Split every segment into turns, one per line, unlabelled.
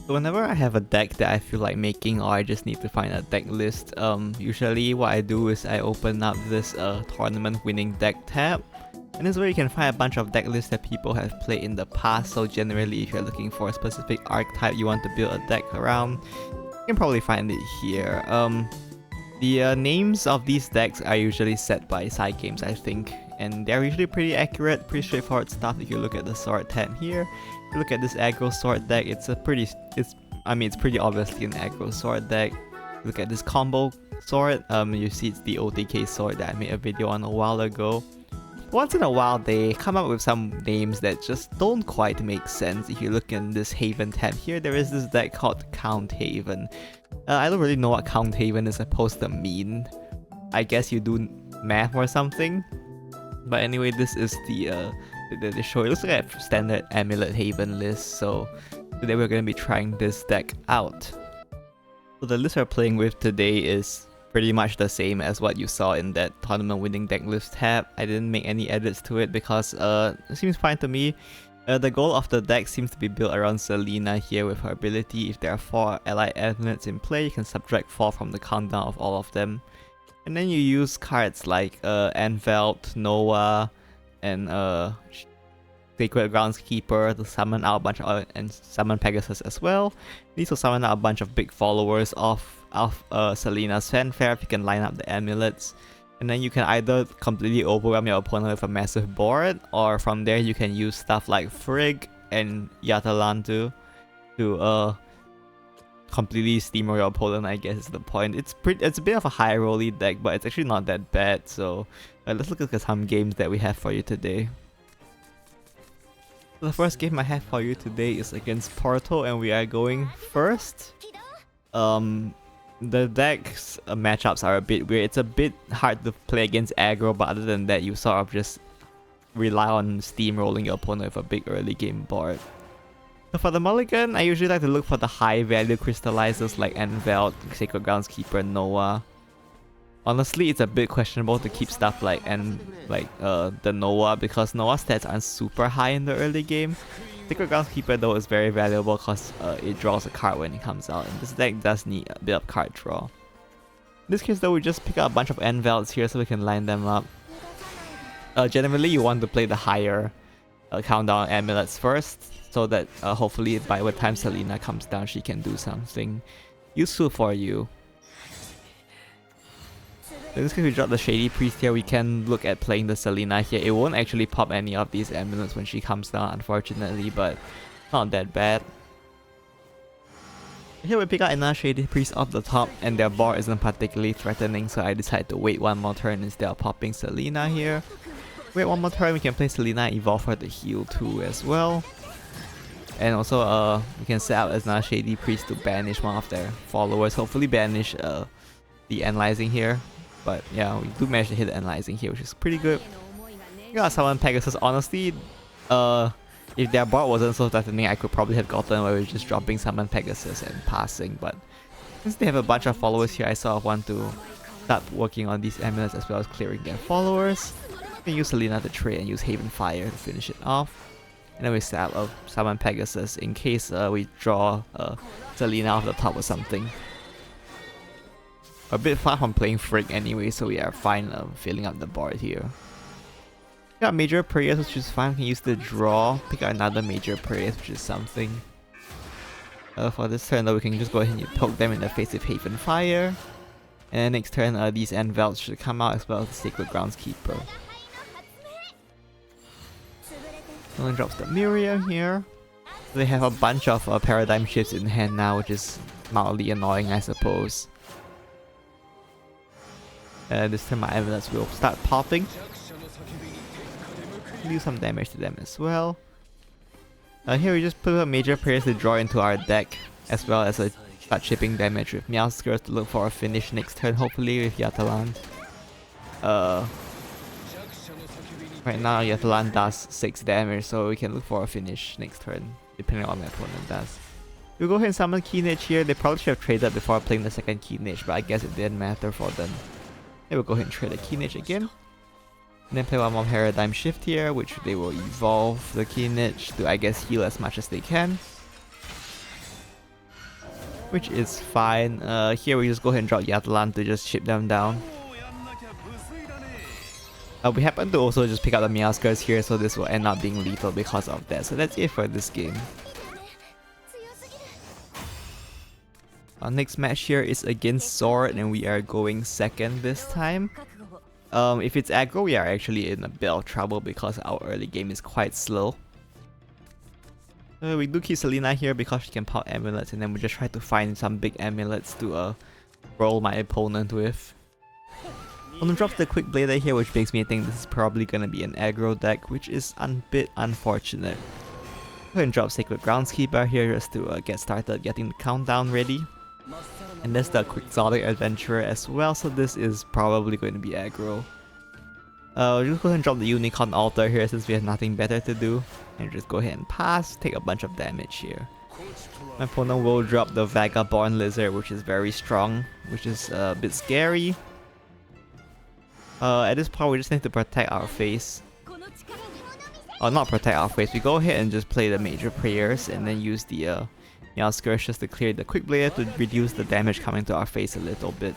So whenever I have a deck that I feel like making or I just need to find a deck list, usually what I do is I open up this tournament winning deck tab. And this is where you can find a bunch of deck lists that people have played in the past. So generally, if you're looking for a specific archetype you want to build a deck around, you can probably find it here. The names of these decks are usually set by Cygames, I think. And they're usually pretty accurate, pretty straightforward stuff. If you look at the sword tab here, if you look at this aggro sword deck, it's pretty obviously an aggro sword deck. Look at this combo sword, you see it's the OTK sword that I made a video on a while ago. Once in a while they come up with some names that just don't quite make sense. If you look in this Haven tab here, there is this deck called Count Haven. I don't really know what Count Haven is supposed to mean. I guess you do math or something. But anyway, this is the show. It looks like a standard Amulet Haven list, so today we're going to be trying this deck out. So the list we're playing with today is pretty much the same as what you saw in that tournament winning deck list tab. I didn't make any edits to it because it seems fine to me. The goal of the deck seems to be built around Selena here with her ability. If there are 4 allied amulets in play, you can subtract 4 from the countdown of all of them. And then you use cards like Anvelt, Noah, and Sacred Groundskeeper to summon out a bunch of and summon Pegasus as well. These will summon out a bunch of big followers of Selena's fanfare if you can line up the amulets. And then you can either completely overwhelm your opponent with a massive board, or from there you can use stuff like Frigg and Jatelant to completely steamroll your opponent, I guess is the point. It's a bit of a high rolly deck, but it's actually not that bad. So let's look at some games that we have for you today. The first game I have for you today is against Porto, and we are going first. The deck's matchups are a bit weird. It's a bit hard to play against aggro, but other than that, you sort of just rely on steamrolling your opponent with a big early game board. So for the mulligan, I usually like to look for the high value crystallizers like Anvelt, Sacred Groundskeeper, Noah. Honestly, it's a bit questionable to keep stuff like the Noah because Noah stats aren't super high in the early game. Sacred Groundskeeper though is very valuable because it draws a card when it comes out, and this deck does need a bit of card draw. In this case though, we just pick up a bunch of Anvelts here so we can line them up. Generally, you want to play the higher countdown amulets first, so that hopefully by the time Selena comes down, she can do something useful for you. In this case, we drop the Shady Priest here. We can look at playing the Selena here. It won't actually pop any of these amulets when she comes down, unfortunately, but not that bad. Here we pick out another Shady Priest off the top, and their board isn't particularly threatening, so I decide to wait one more turn instead of popping Selena here. Wait one more turn, we can play Selena, evolve her to heal too as well. And also, we can set up another Shady Priest to banish one of their followers. Hopefully banish the Analyzing here. But yeah, we do manage to hit the Analyzing here, which is pretty good. We got summon Pegasus. Honestly, if their board wasn't so threatening, I could probably have gotten away with just dropping summon Pegasus and passing. But since they have a bunch of followers here, I sort of want to start working on these amulets as well as clearing their followers. We can use Selena to trade and use Haven Fire to finish it off. And then we set up a summon Pegasus in case we draw Selena off the top or something. A bit far from playing Frigg anyway, so we are fine filling up the board here. We got Major Prayers, which is fine. We can use the draw, pick out another Major Prayers, which is something. For this turn though, we can just go ahead and poke them in the face with Haven Fire. And then next turn, these Anvelts should come out as well as the Sacred Groundskeeper. Someone drops the Miriam here. So they have a bunch of Paradigm Shifts in hand now, which is mildly annoying, I suppose. This time my amulets will start popping. Do some damage to them as well. Here we just put a Major Prayers to draw into our deck, as well as start shipping damage with Meowskers to look for a finish next turn, hopefully with Jatelant. Right now Jatelant does 6 damage, so we can look for a finish next turn, depending on what my opponent does. We'll go ahead and summon Keenage here. They probably should have traded before playing the second Keenage, but I guess it didn't matter for them. They will go ahead and trade the Keenage again. And then play one more Paradigm Shift here, which they will evolve the Keenage to, I guess, heal as much as they can. which is fine. Here we just go ahead and drop Jatelant to just ship them down. We happen to also just pick up the Meowskers here, so this will end up being lethal because of that. So that's it for this game. Our next match here is against Sword, and we are going second this time. If it's aggro, we are actually in a bit of trouble because our early game is quite slow. We do keep Selena here because she can pop amulets, and then we just try to find some big amulets to roll my opponent with. I'm gonna drop the Quick Blader here, which makes me think this is probably gonna be an aggro deck, which is a bit unfortunate. Go ahead and drop Sacred Groundskeeper here just to get started getting the countdown ready. And there's the Quixotic Adventurer as well, so this is probably going to be aggro. Just go ahead and drop the Unicorn Altar here since we have nothing better to do. And just go ahead and pass, take a bunch of damage here. My opponent will drop the Vagabond Lizard, which is very strong, which is a bit scary. At this point, we just need to protect our face. Or not protect our face, we go ahead and just play the major prayers and then use the Meowskers just to clear the Quick Blader to reduce the damage coming to our face a little bit.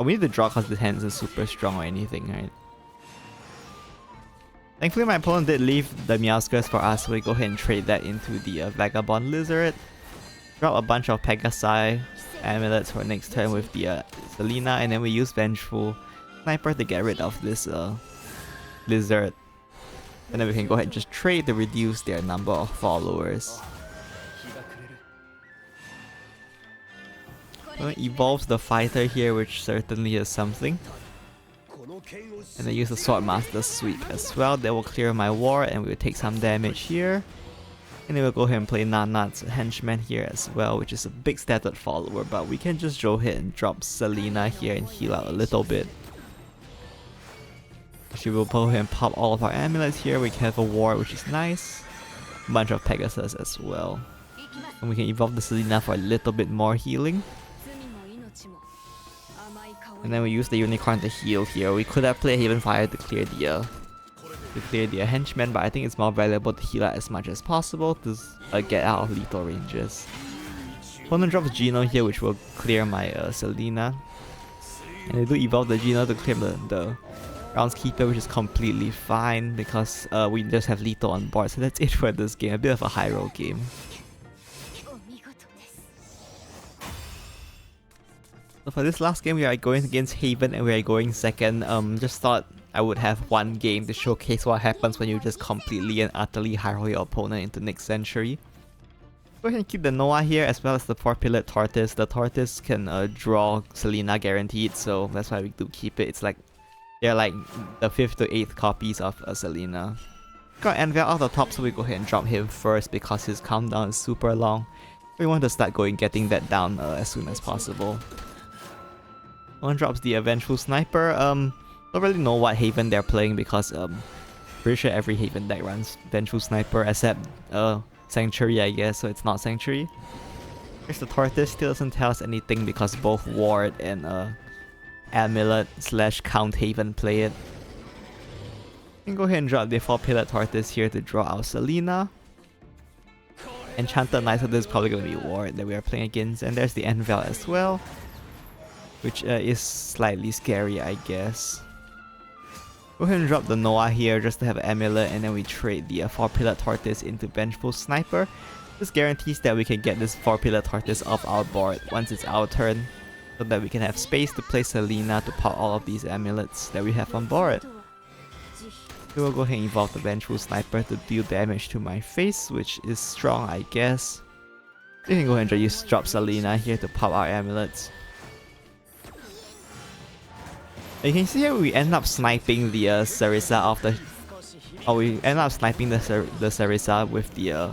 We need to draw because the hand isn't super strong or anything, right? Thankfully, my opponent did leave the Meowskers for us, so we go ahead and trade that into the Vagabond Lizard. Drop a bunch of Pegasi amulets for next turn with the Selena, and then we use Vengeful Sniper to get rid of this Lizard. And then we can go ahead and just trade to reduce their number of followers. Evolves the Fighter here, which certainly is something. And then use the Swordmaster Sweep as well. That will clear my war and we will take some damage here. And then we'll go ahead and play Nanat's Henchman here as well, which is a big statted follower, but we can just go ahead and drop Selena here and heal out a little bit. She will go ahead and pop all of our amulets here. We can have a war, which is nice. A bunch of Pegasus as well. And we can evolve the Selena for a little bit more healing. And then we use the Unicorn to heal here. We could have played Haven Fire to clear the Henchman, but I think it's more valuable to heal out as much as possible to get out of lethal ranges. Opponent drops Geno here, which will clear my Selena. And they do evolve the Geno to clear the Groundskeeper, which is completely fine because we just have lethal on board. So that's it for this game, a bit of a high roll game. So for this last game, we are going against Haven and we are going second. Just thought I would have one game to showcase what happens when you just completely and utterly high roll your opponent into next century. Go ahead and keep the Noah here as well as the 4-pillared Tortoise. The Tortoise can draw Selena guaranteed, so that's why we do keep it. It's like they're like the 5th to 8th copies of Selena. Got Anvil off the top, so we go ahead and drop him first because his countdown is super long. We want to start getting that down as soon as possible. One drops the Vengeful Sniper. Don't really know what Haven they're playing because pretty sure every Haven deck runs Vengeful Sniper except Sanctuary, I guess, so it's not Sanctuary. Here's the Tortoise, still doesn't tell us anything because both Ward and Amulet / Count Haven play it. We can go ahead and drop the 4-pillared Tortoise here to draw our Selena. Enchanted Knight, so this is probably going to be Ward that we are playing against. And there's the Anvil as well, which is slightly scary, I guess. Go ahead and drop the Noah here just to have an Amulet, and then we trade the 4-pillared Tortoise into Vengeful Sniper. This guarantees that we can get this 4-pillared Tortoise off our board once it's our turn, so that we can have space to play Selena to pop all of these amulets that we have on board. We will go ahead and evolve the Vengeful Sniper to deal damage to my face, which is strong, I guess. We can go ahead and just drop Selena here to pop our amulets. You can see here we end up sniping the Sarissa off the... we end up sniping the Sarissa with the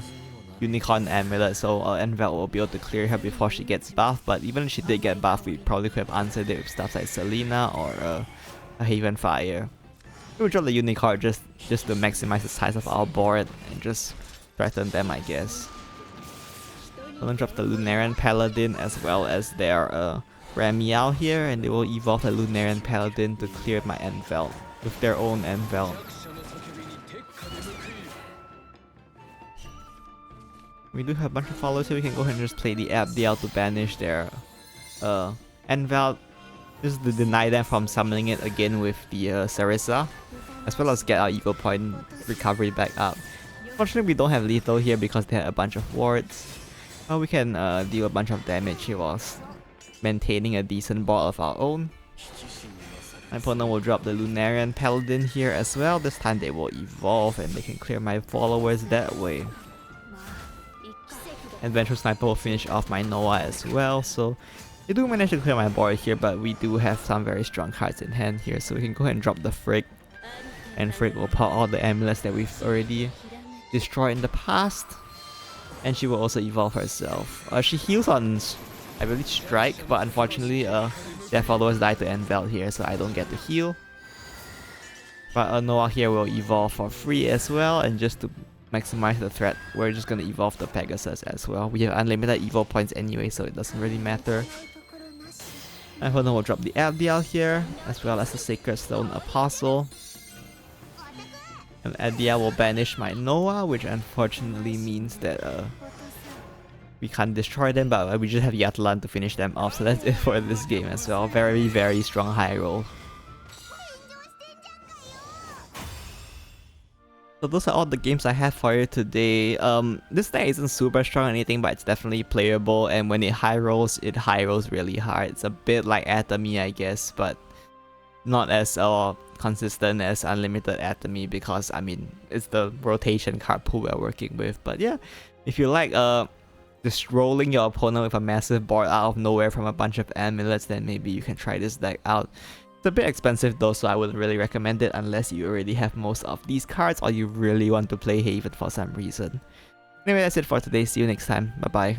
Unicorn Amulet, so Anvil will be able to clear her before she gets buffed, but even if she did get buffed, we probably could have answered it with stuff like Selena or a Haven Fire. We'll drop the Unicorn just to maximize the size of our board and just threaten them, I guess. We'll then drop the Lunarian Paladin as well as their Ramiao here, and they will evolve the Lunarian Paladin to clear my Anvil with their own Anvil. We do have a bunch of followers here. We can go ahead and just play the Abdiel to banish their Envel. Just to deny them from summoning it again with the Sarissa, as well as get our ego point recovery back up. Unfortunately, we don't have lethal here because they had a bunch of wards. But we can deal a bunch of damage here whilst maintaining a decent board of our own. My opponent will drop the Lunarian Paladin here as well. This time they will evolve and they can clear my followers that way. And Vengeful Sniper will finish off my Noah as well, so they do manage to clear my board here, but we do have some very strong cards in hand here, so we can go ahead and drop the Frigg. And Frigg will pop all the amulets that we've already destroyed in the past. And she will also evolve herself. She heals on, I believe, Strike, but unfortunately their followers die to Envel here, so I don't get to heal. But Noah here will evolve for free as well, and just to maximize the threat, we're just gonna evolve the Pegasus as well. We have unlimited evo points anyway, so it doesn't really matter. My opponent will drop the Abdiel here, as well as the Sacred Stone Apostle. And Abdiel will banish my Noah, which unfortunately means that we can't destroy them, but we just have Jatelant to finish them off, so that's it for this game as well. Very, very strong high roll. So those are all the games I have for you today. This deck isn't super strong or anything, but it's definitely playable, and when it high rolls really hard. It's a bit like Atomy, I guess, but not as consistent as Unlimited Atomy, because I mean it's the rotation card pool we're working with. But yeah, if you like just rolling your opponent with a massive board out of nowhere from a bunch of amulets, then maybe you can try this deck out. It's a bit expensive though, so I wouldn't really recommend it unless you already have most of these cards or you really want to play Haven for some reason. Anyway, that's it for today. See you next time. Bye bye.